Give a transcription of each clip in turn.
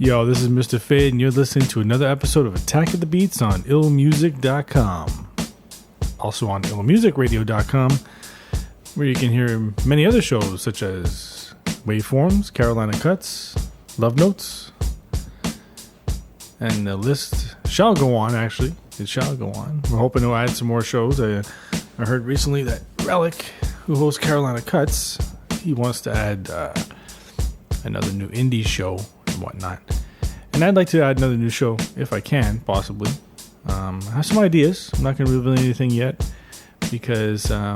Yo, this is Mr. Fade, and you're listening to another episode of Attack of the Beats on IllMuzik.com. Also on IllMusicRadio.com, where you can hear many other shows such as Waveforms, Carolina Cuts, Love Notes, and the list shall go on, actually. It shall go on. We're hoping to add some more shows. I heard recently that Relic, who hosts Carolina Cuts, he wants to add another new indie show and whatnot. And I'd like to add another new show if I can, possibly. I have some ideas. I'm not going to reveal anything yet because I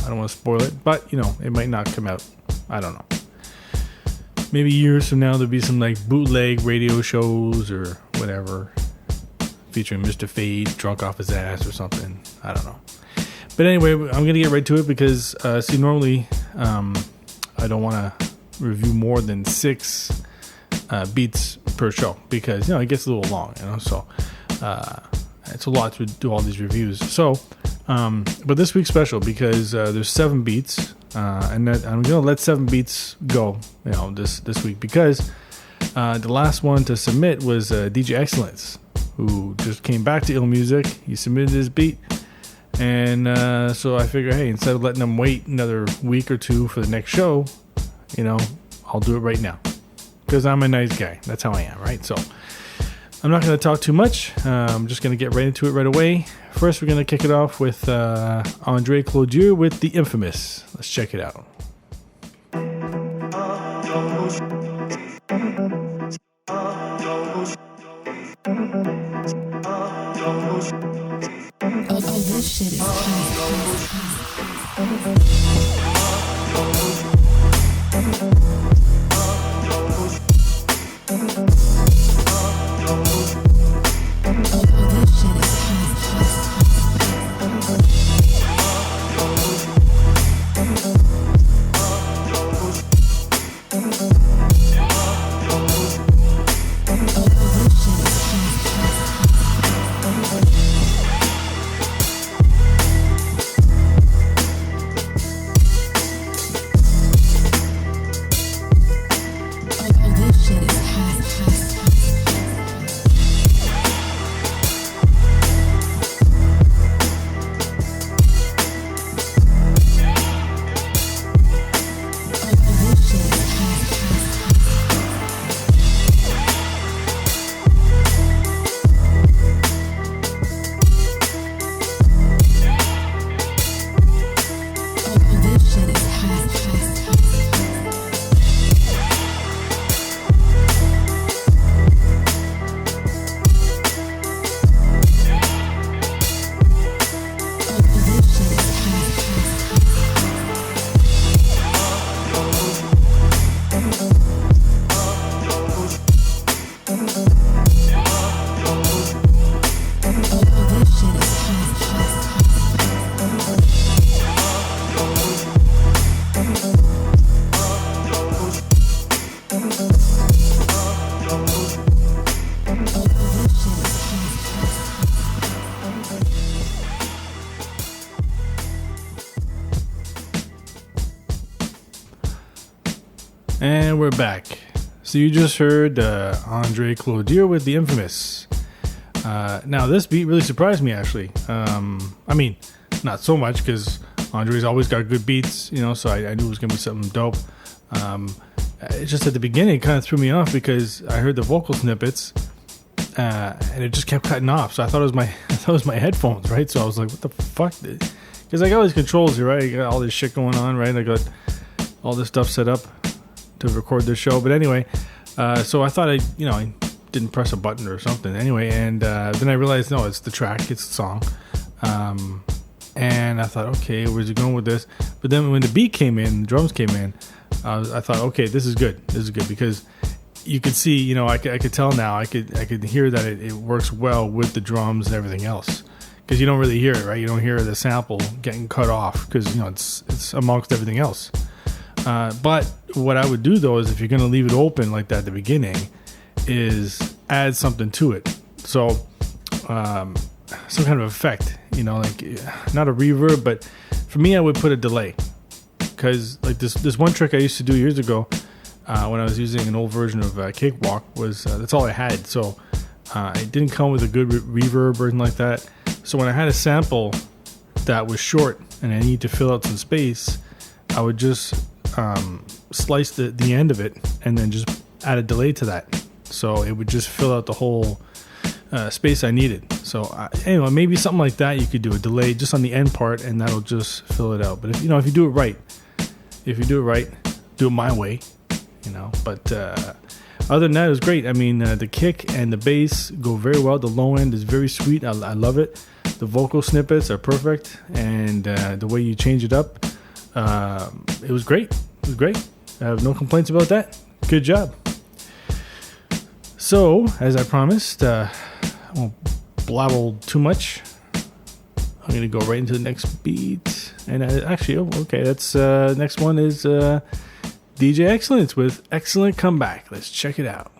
don't want to spoil it. But, you know, it might not come out. I don't know. Maybe years from now there'll be some like bootleg radio shows or whatever featuring Mr. Fade drunk off his ass or something. I don't know. But anyway, I'm going to get right to it because, normally I don't want to review more than 6 beats per show because, you know, it gets a little long, you know, so it's a lot to do all these reviews. So, but this week's special because there's 7 beats, and that I'm going to let 7 beats go, you know, this week because the last one to submit was DJ Excellence, who just came back to IllMuzik. He submitted his beat. And so I figure, hey, instead of letting them wait another week or two for the next show, you know, I'll do it right now. Because I'm a nice guy. That's how I am, right? So I'm not going to talk too much. I'm just going to get right into it right away. First, we're going to kick it off with Andre Clodier with The Infamous. Let's check it out. This shit is And we're back. So you just heard Andre Clodier with The Infamous. Now, this beat really surprised me, actually. I mean, not so much, because Andre's always got good beats, you know, so I knew it was going to be something dope. It's just at the beginning, it kind of threw me off, because I heard the vocal snippets, and it just kept cutting off. So I thought it was my headphones, right? So I was like, what the fuck? Because I got all these controls here, right? I got all this shit going on, right? I got all this stuff set up to record this show. But anyway, so I thought I didn't press a button or something. Anyway, and then I realized, no, it's the track, it's the song. And I thought, okay, where's he going with this? But then when the beat came in, the drums came in, I thought, okay, this is good. This is good because you could see, I could tell now, I could hear that it works well with the drums and everything else. Because you don't really hear it, right? You don't hear the sample getting cut off because, it's amongst everything else. But what I would do, though, is if you're going to leave it open like that at the beginning, is add something to it. So some kind of effect, like not a reverb, but for me, I would put a delay. Because like this one trick I used to do years ago, when I was using an old version of Cakewalk, was that's all I had. So it didn't come with a good reverb or anything like that. So when I had a sample that was short and I need to fill out some space, I would just slice the end of it and then just add a delay to that. So it would just fill out the whole space I needed. So anyway, maybe something like that. You could do a delay just on the end part, and that'll just fill it out. But if you do it right, do it my way, But other than that, it was great. I mean, the kick and the bass go very well. The low end is very sweet. I love it. The vocal snippets are perfect, and the way you change it up, it was great. I have no complaints about that. Good job. So, as I promised, I won't blabble too much. I'm going to go right into the next beat. And that's next one is DJ Excellence with Excellent Comeback. Let's check it out.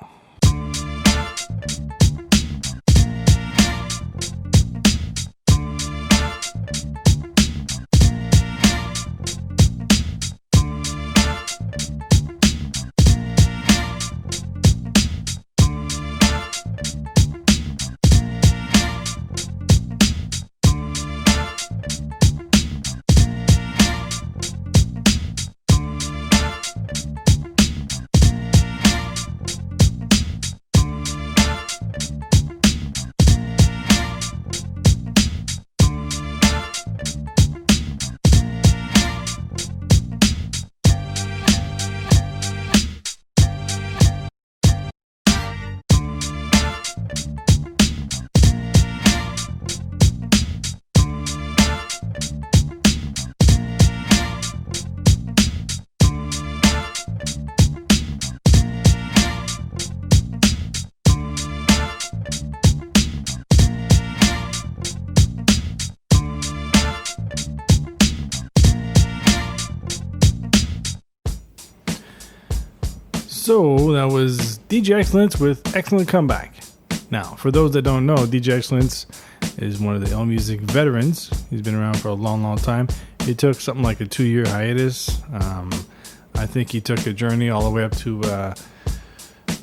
So that was DJ Excellence with Excellent Comeback. Now, for those that don't know, DJ Excellence is one of the IllMuzik veterans. He's been around for a long, long time. He took something like a 2-year hiatus. I think he took a journey all the way up to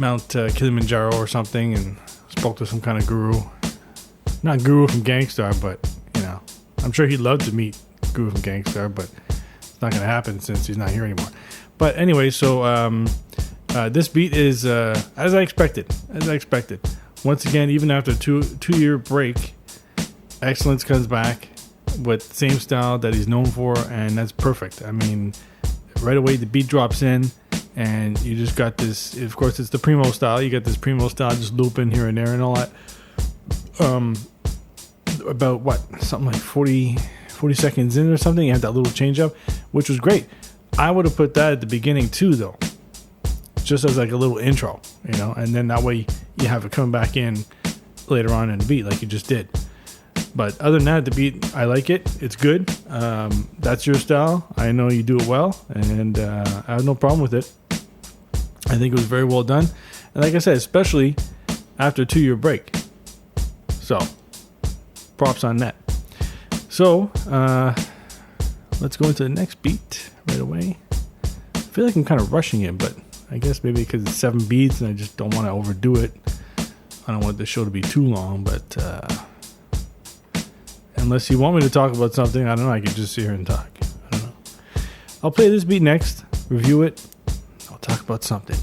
Mount Kilimanjaro or something and spoke to some kind of guru. Not Guru from Gangstar, but, I'm sure he'd love to meet Guru from Gangstar, but it's not going to happen since he's not here anymore. But anyway, so this beat is as I expected. Once again, even after a two-year break, Excellence comes back with the same style that he's known for, and that's perfect. I mean, right away the beat drops in, and you just got this. Of course, it's the Primo style. You got this Primo style just looping here and there and all that. About something like 40 seconds in or something, you had that little change up, which was great. I would have put that at the beginning too, though, just as like a little intro, and then that way you have it come back in later on in the beat like you just did. But other than that, the beat, I like it. It's good. That's your style. I know you do it well, and I have no problem with it. I think it was very well done. And like I said, especially after a 2-year break. So, props on that. So, let's go into the next beat right away. I feel like I'm kind of rushing it, but I guess maybe because it's 7 beats and I just don't want to overdo it. I don't want the show to be too long, but unless you want me to talk about something, I don't know, I could just sit here and talk. I don't know. I'll play this beat next, review it, I'll talk about something.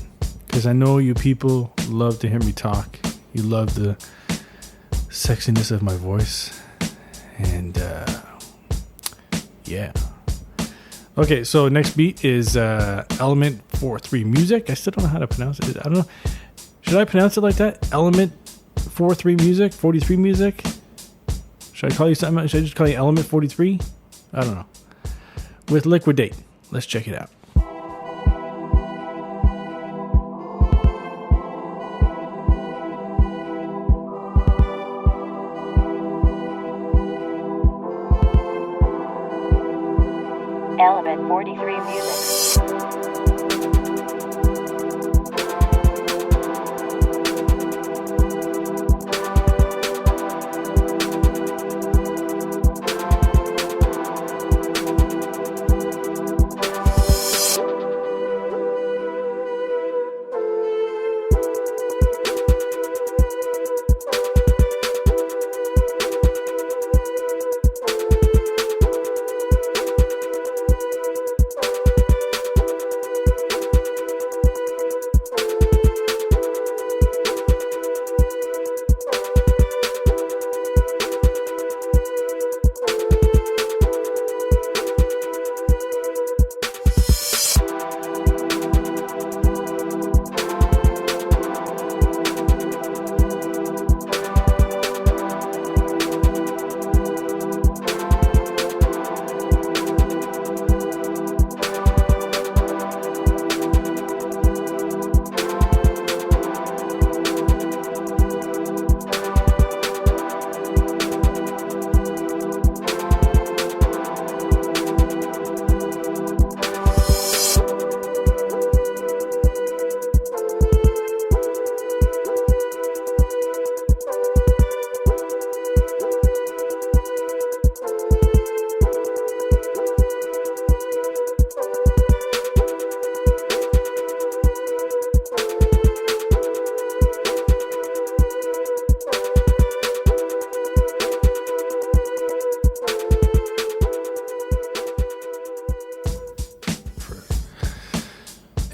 Because I know you people love to hear me talk. You love the sexiness of my voice. And yeah. Okay, so next beat is Element 43 Music. I still don't know how to pronounce it. I don't know. Should I pronounce it like that? Element 43 Music? 43 Music? Should I call you something? Should I just call you Element 43? I don't know. With Liquidate. Let's check it out. Element 43 Music.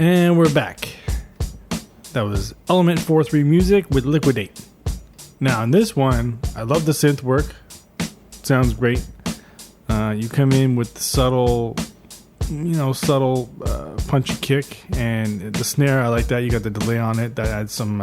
And we're back. That was Element 4-3 Music with Liquidate. Now, in this one, I love the synth work. Sounds great. You come in with the subtle punchy kick, and the snare, I like that. You got the delay on it. That adds some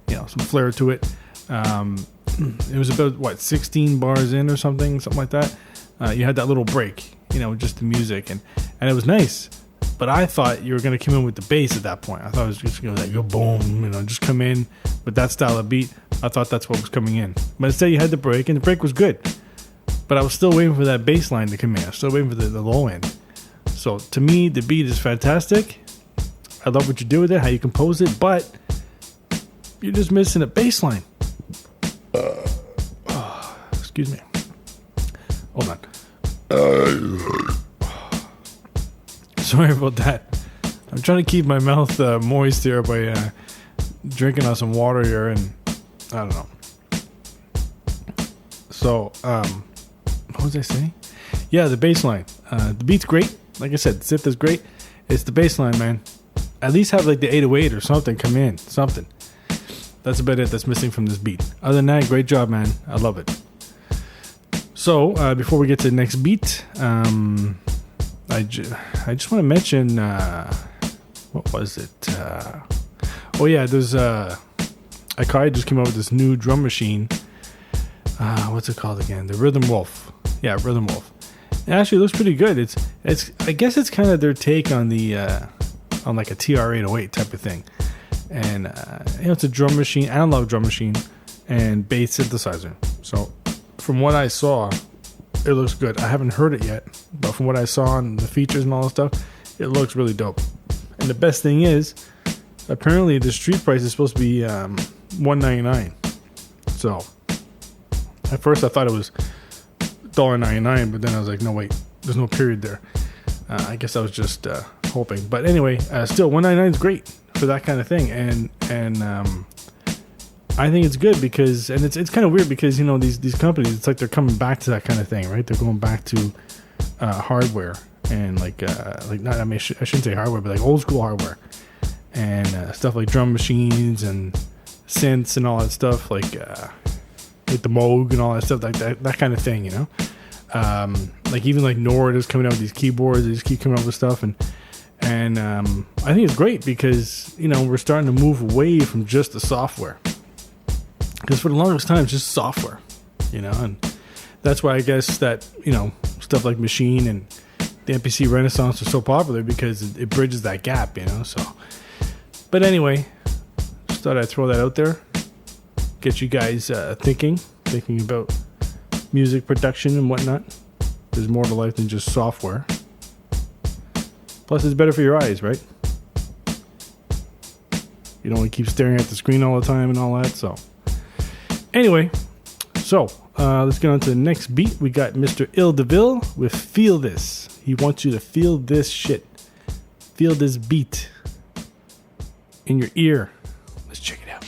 flair to it. It was about, 16 bars in or something like that. You had that little break, just the music, and it was nice. But I thought you were going to come in with the bass at that point. I thought it was just going to go boom, just come in with that style of beat. I thought that's what was coming in. But instead you had the break, and the break was good. But I was still waiting for that bass line to come in. I was still waiting for the low end. So to me, the beat is fantastic. I love what you do with it, how you compose it, but you're just missing a bass line. Excuse me. Hold on. Sorry about that. I'm trying to keep my mouth moist here by drinking on some water here, and I don't know. So, what was I saying? Yeah, the bass line. The beat's great. Like I said, the synth is great. It's the bass line, man. At least have like the 808 or something come in. Something. That's about it that's missing from this beat. Other than that, great job, man. I love it. So, before we get to the next beat, I just want to mention, what was it? There's Akai just came out with this new drum machine. What's it called again? The Rhythm Wolf. Yeah, Rhythm Wolf. It actually looks pretty good. It's I guess it's kind of their take on the on like a TR-808 type of thing. And it's a drum machine, analog drum machine, and bass synthesizer. So from what I saw, it looks good. I haven't heard it yet, but from what I saw and the features and all that stuff, it looks really dope. And the best thing is, apparently the street price is supposed to be $199. So at first I thought it was $1.99, but then I was like, no wait, there's no period there. I guess I was just hoping. But anyway, still $199 is great for that kind of thing, and I think it's good because, and it's kind of weird because these companies, it's like they're coming back to that kind of thing, right? They're going back to hardware and like not, I mean, I shouldn't say hardware, but like old school hardware and stuff like drum machines and synths and all that stuff, like the Moog and all that stuff, like that kind of thing, like even like Nord is coming out with these keyboards. They just keep coming up with stuff, and I think it's great because we're starting to move away from just the software. Because for the longest time, it's just software, and that's why I guess that, stuff like Machine and the MPC Renaissance are so popular because it bridges that gap, so. But anyway, just thought I'd throw that out there. Get you guys thinking about music production and whatnot. There's more to life than just software. Plus, it's better for your eyes, right? You don't want to keep staring at the screen all the time and all that, so. Anyway, so let's get on to the next beat. We got Mr. Ill DeVille with Feel This. He wants you to feel this shit. Feel this beat in your ear. Let's check it out.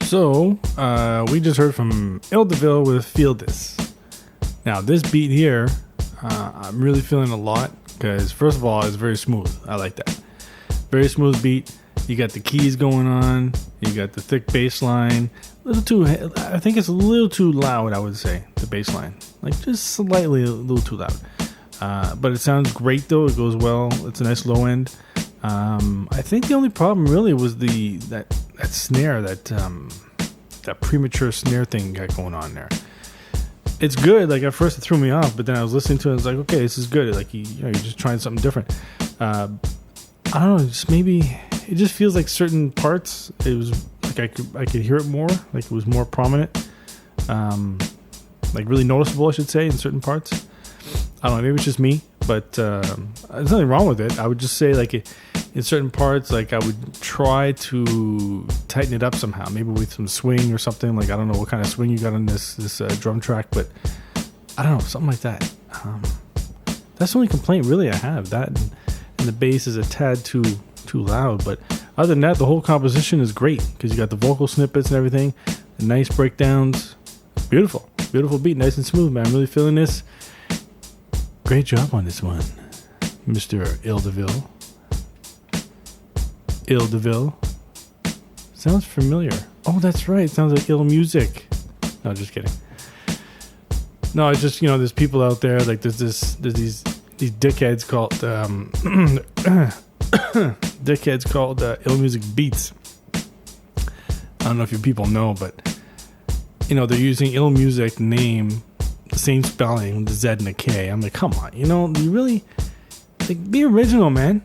So, we just heard from IllDeVille with Feel This. Now, this beat here, I'm really feeling a lot because, first of all, it's very smooth. I like that. Very smooth beat. You got the keys going on. You got the thick bass line. I think it's a little too loud, I would say, the bass line. Like, just slightly a little too loud. But it sounds great, though. It goes well. It's a nice low end. I think the only problem really was that snare, that premature snare thing got going on there. It's good. Like, at first it threw me off, but then I was listening to it and I was like, okay, this is good. Like, you're just trying something different. I don't know, just maybe it just feels like certain parts, it was like I could hear it more, like it was more prominent, like really noticeable, I should say, in certain parts. I don't know, maybe it's just me, but there's nothing wrong with it. I would just say, like, in certain parts, like, I would try to tighten it up somehow, maybe with some swing or something. Like, I don't know what kind of swing you got on this drum track, but I don't know, something like that. That's the only complaint really I have. That and the bass is a tad too loud, but other than that, the whole composition is great because you got the vocal snippets and everything, the nice breakdowns. Beautiful beat, nice and smooth, man. I'm really feeling this. Great job on this one, Mr. IllDeVille. IllDeVille. Sounds familiar. Oh, that's right. It sounds like IllMuzik. No, just kidding. No, it's just, there's people out there, like, there's these dickheads called dickheads called IllMuzik Beats. I don't know if you people know, but they're using IllMuzik name, the same spelling, the Z and the K. I'm like, come on, you really, like, be original, man.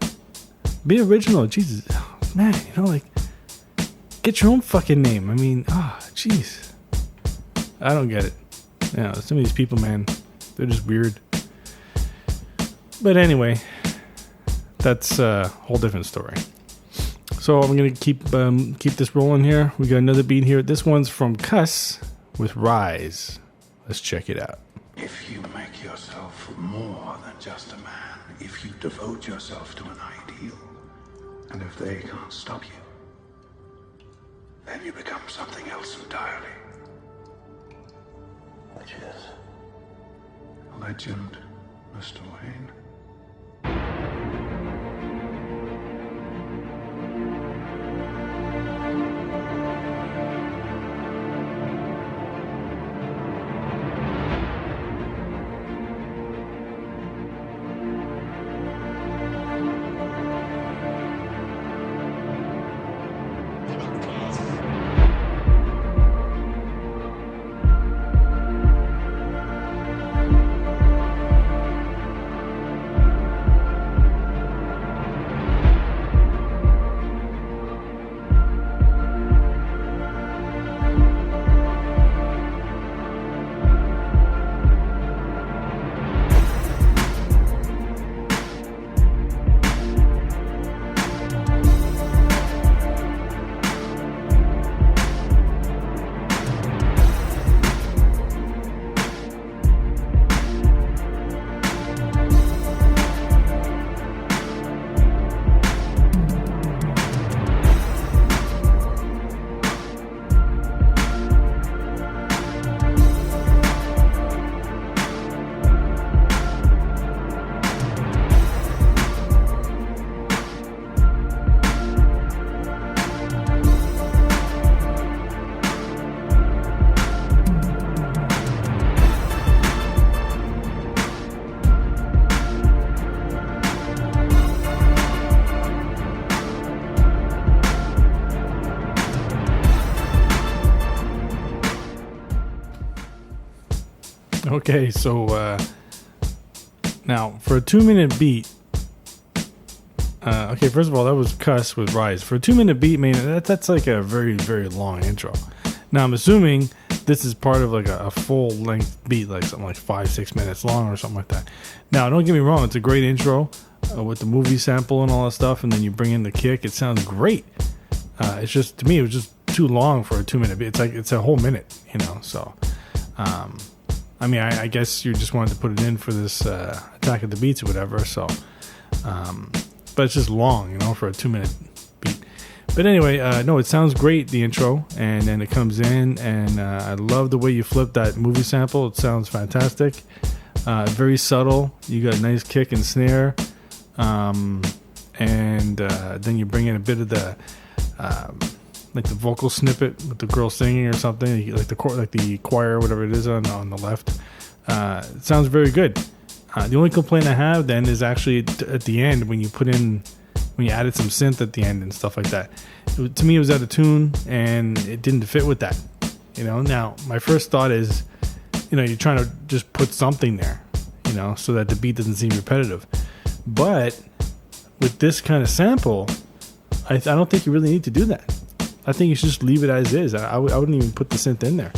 Be original, Jesus, man. Like, get your own fucking name. I mean, jeez, I don't get it. Some of these people, man, they're just weird. But anyway, that's a whole different story. So I'm gonna keep this rolling here. We got another beat here. This one's from Cuss with Rise. Let's check it out. If you make yourself more than just a man, if you devote yourself to an ideal, and if they can't stop you, then you become something else entirely. Which is? A legend, Mr. Wayne. Okay, so now for a 2-minute beat. Okay, first of all, that was Cuss with Rise. For a 2-minute beat, man, that's like a very, very long intro. Now, I'm assuming this is part of like a full length beat, like something like 5-6 minutes long or something like that. Now, don't get me wrong, it's a great intro with the movie sample and all that stuff, and then you bring in the kick. It sounds great. It's just, to me, it was just too long for a 2-minute beat. It's like, it's a whole minute, so I mean, I guess you just wanted to put it in for this Attack of the Beats or whatever, so but it's just long, for a 2-minute beat. But But anyway, no, it sounds great, the intro, and then it comes in, and I love the way you flip that movie sample. It sounds fantastic. Very subtle. You got a nice kick and snare, and then you bring in a bit of the like the vocal snippet with the girl singing or something, like the choir or whatever it is on the left. It sounds very good. The only complaint I have then is actually at the end when you added some synth at the end and stuff like that. To me, it was out of tune and it didn't fit with that. Now my first thought is, you're trying to just put something there, so that the beat doesn't seem repetitive. But with this kind of sample, I don't think you really need to do that. I think you should just leave it as is. I wouldn't even put the synth in there.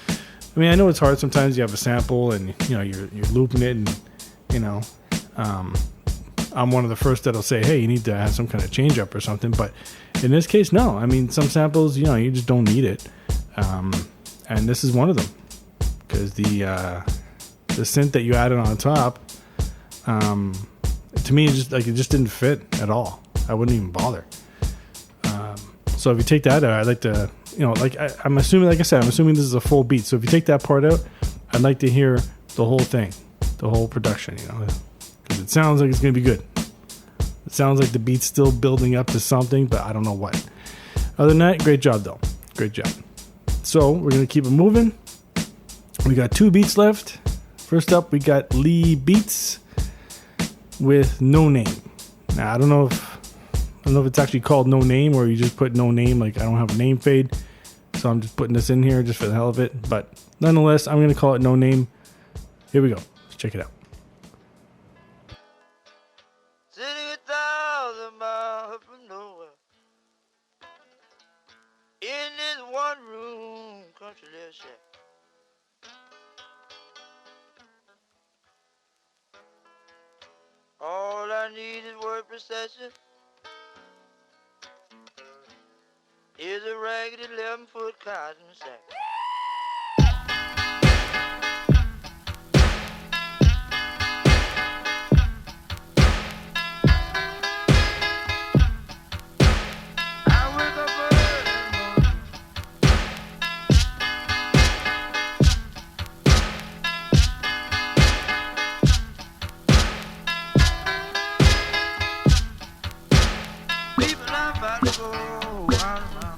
I mean, I know it's hard sometimes. You have a sample and you're looping it, and I'm one of the first that'll say, hey, you need to have some kind of change up or something. But in this case, no. I mean, some samples, you just don't need it, and this is one of them, because the synth that you added on top, to me, it just didn't fit at all. I wouldn't even bother. So if you take that out, I'd like to, I'm assuming, like I said, I'm assuming this is a full beat. So if you take that part out, I'd like to hear the whole thing, the whole production, because it sounds like it's going to be good. It sounds like the beat's still building up to something, but I don't know what. Other than that, great job, though. Great job. So we're going to keep it moving. We got 2 beats left. First up, we got Lee Beats with No Name. Now, I don't know if it's actually called No Name or you just put No Name, like I don't have a name fade. So I'm just putting this in here just for the hell of it. But nonetheless, I'm going to call it No Name. Here we go. Let's check it out. Sitting 1,000 miles from nowhere, in this one room country little shack. All I need is word processing. Is a ragged 11-foot cotton sack. I wake up early in the morning. People are about to go out of my mind.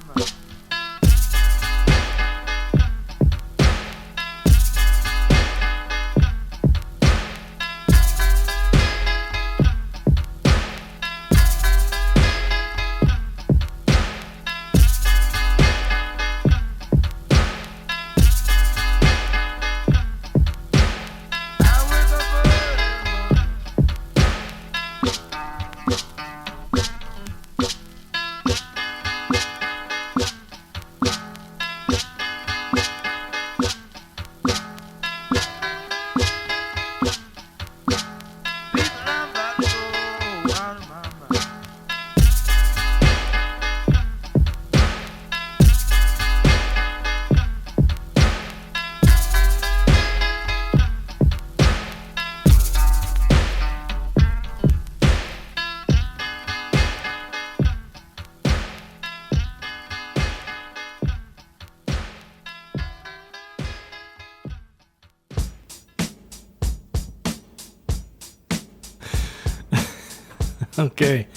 Okay,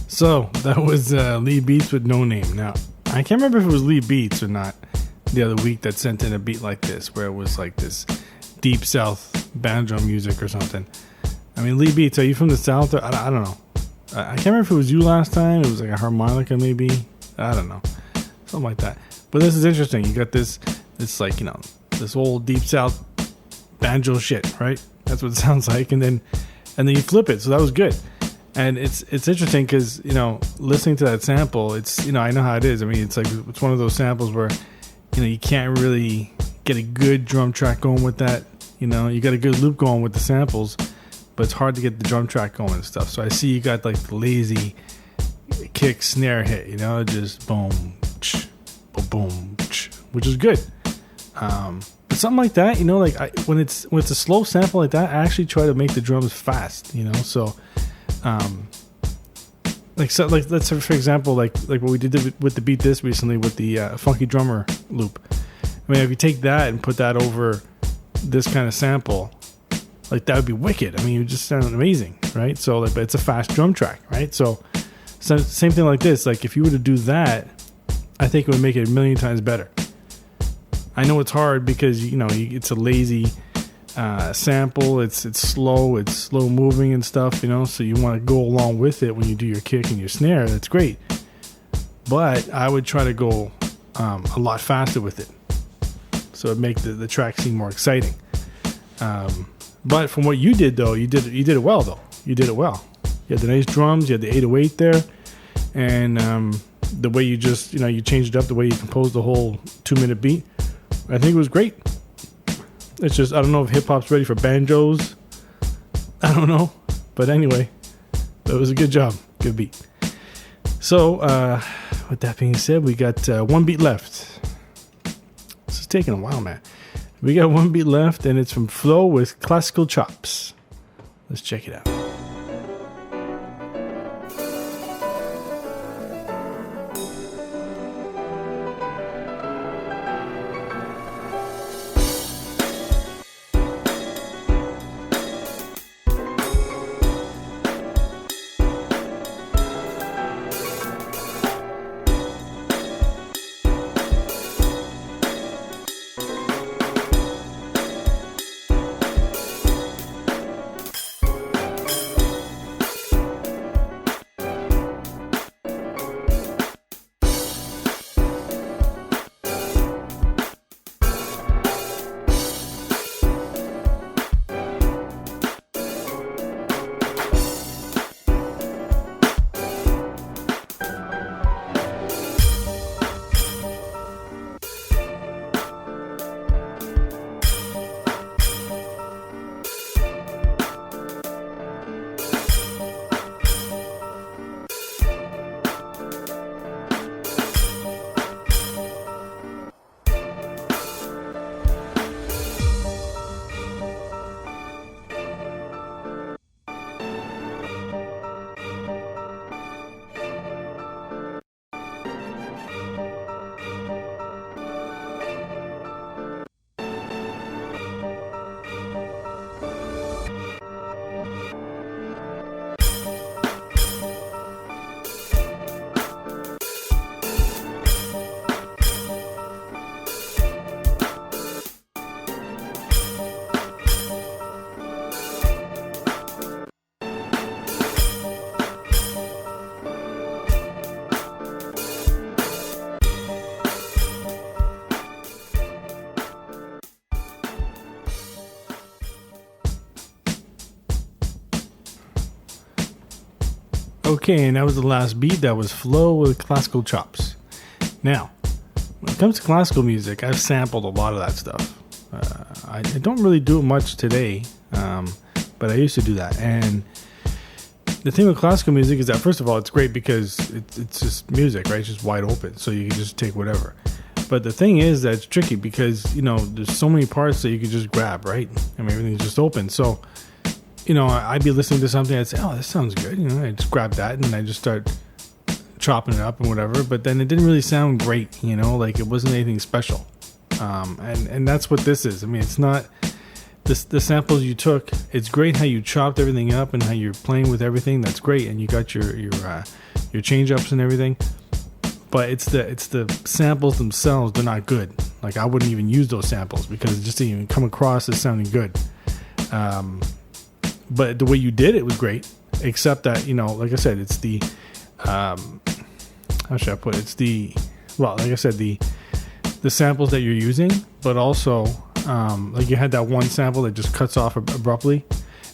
so that was Lee Beats with No Name. Now, I can't remember if it was Lee Beats or not the other week that sent in a beat like this, where it was like this deep south banjo music or something. I mean, Lee Beats, are you from the south? I don't know. I can't remember if it was you last time. It was like a harmonica maybe. I don't know. Something like that. But this is interesting. You got this like, this old deep south banjo shit, right? That's what it sounds like. And then you flip it. So that was good. And it's interesting because, listening to that sample, it's, I know how it is. I mean, it's one of those samples where, you can't really get a good drum track going with that. You got a good loop going with the samples, but it's hard to get the drum track going and stuff. So I see you got like the lazy kick snare hit, just boom, boom, which is good. But something like that, when it's a slow sample like that, I actually try to make the drums fast, so like let's say for example, like what we did with the Beat This recently with the funky drummer loop. I mean, if you take that and put that over this kind of sample, like that would be wicked. I mean, it would just sound amazing, right? So like, but it's a fast drum track, right? So same thing like this. Like if you were to do that, I think it would make it a million times better. I know it's hard because it's a lazy sample. It's slow moving and stuff, so you want to go along with it when you do your kick and your snare. That's great, but I would try to go a lot faster with it, so it'd make the track seem more exciting. But from what you did though, you did it well though. You did it well. You had the nice drums, you had the 808 there, and the way you just you changed it up, the way you composed the whole 2-minute beat, I think it was great. It's just, I don't know if hip-hop's ready for banjos. I don't know. But anyway, that was a good job. Good beat. So, with that being said, we got one beat left. This is taking a while, man. We got one beat left, and it's from Flo with Classical Chops. Let's check it out. Okay, and that was the last beat. That was Flo with Classical Chops. Now, when it comes to classical music, I've sampled a lot of that stuff. I don't really do it much today, but I used to do that. And the thing with classical music is that, first of all, it's great because it's just music, right? It's just wide open, so you can just take whatever. But the thing is that it's tricky because, there's so many parts that you can just grab, right? I mean, everything's just open. So, I'd be listening to something, I'd say, oh, this sounds good. I just grab that and I just start chopping it up and whatever. But then it didn't really sound great, like it wasn't anything special. And that's what this is. I mean, it's not the samples you took. It's great how you chopped everything up and how you're playing with everything. That's great. And you got your change ups and everything. But it's the samples themselves. They're not good. Like I wouldn't even use those samples because it just didn't even come across as sounding good. But the way you did it was great, except that, like I said, it's the, how should I put it? It's the, well, like I said, the samples that you're using, but also, like you had that one sample that just cuts off abruptly.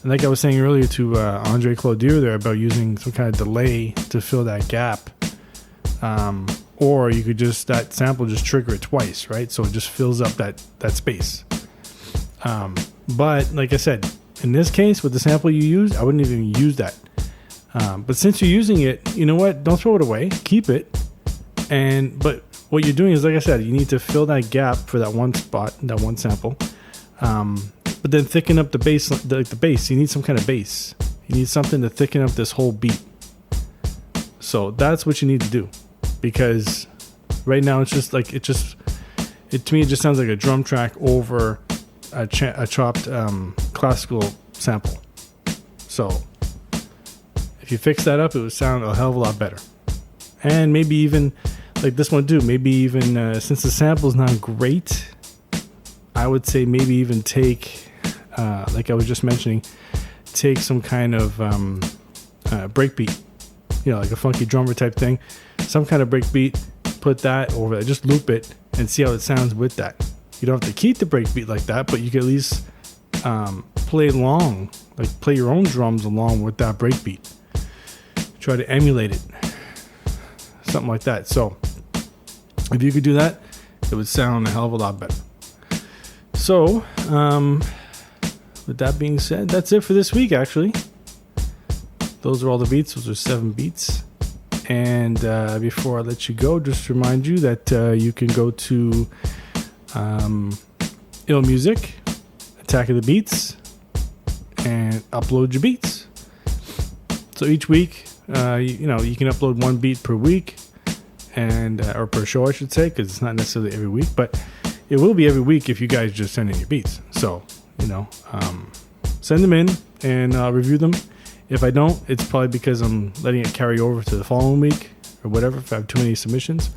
And like I was saying earlier to Andre Clodier there about using some kind of delay to fill that gap. Or you could just, that sample just trigger it twice, right? So it just fills up that space. But like I said, in this case, with the sample you used, I wouldn't even use that. But since you're using it, you know what? Don't throw it away. Keep it. But what you're doing is, like I said, you need to fill that gap for that one spot, that one sample. But then thicken up the bass. The bass. You need some kind of bass. You need something to thicken up this whole beat. So that's what you need to do, because right now it's just like it to me it just sounds like a drum track over a chopped classical sample. So if you fix that up, it would sound a hell of a lot better. And maybe even like this one too. Maybe even since the sample is not great, I would say maybe even take like I was just mentioning, take some kind of breakbeat, like a funky drummer type thing, some kind of breakbeat, put that over it, just loop it and see how it sounds with that. You don't have to keep the breakbeat like that, but you can at least play along, like play your own drums along with that breakbeat. Try to emulate it, something like that. So if you could do that, it would sound a hell of a lot better. So with that being said, that's it for this week, actually. Those are all the beats. Those are 7 beats. And before I let you go, just remind you that you can go to IllMuzik, Attack of the Beats, and upload your beats. So each week, you can upload 1 beat per week, and or per show, I should say, because it's not necessarily every week, but it will be every week if you guys just send in your beats. So, send them in and I'll review them. If I don't, it's probably because I'm letting it carry over to the following week or whatever, if I have too many submissions.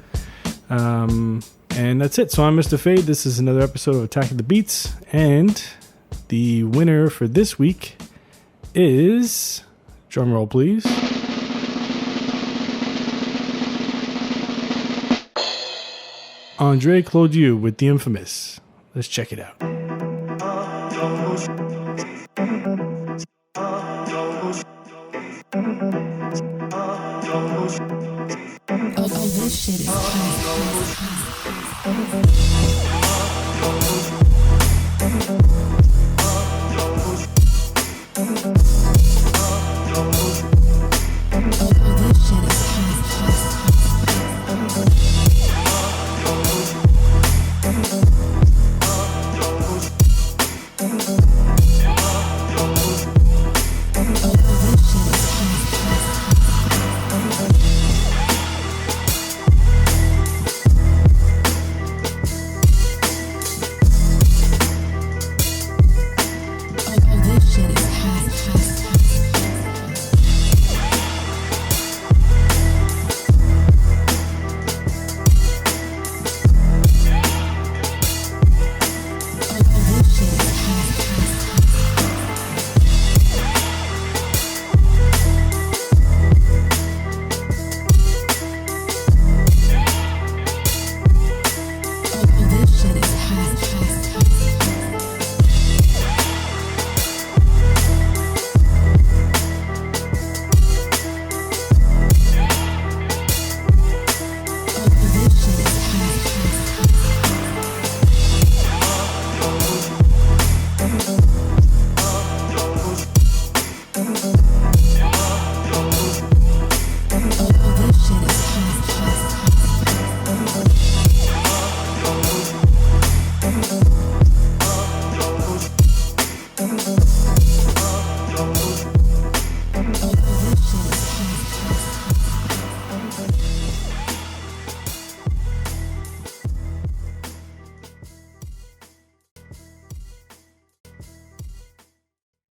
And that's it. So I'm Mr. Fade. This is another episode of Attack of the Beats. And the winner for this week is, drum roll please, Andre Claudieu with The Infamous. Let's check it out. Oh, this shit is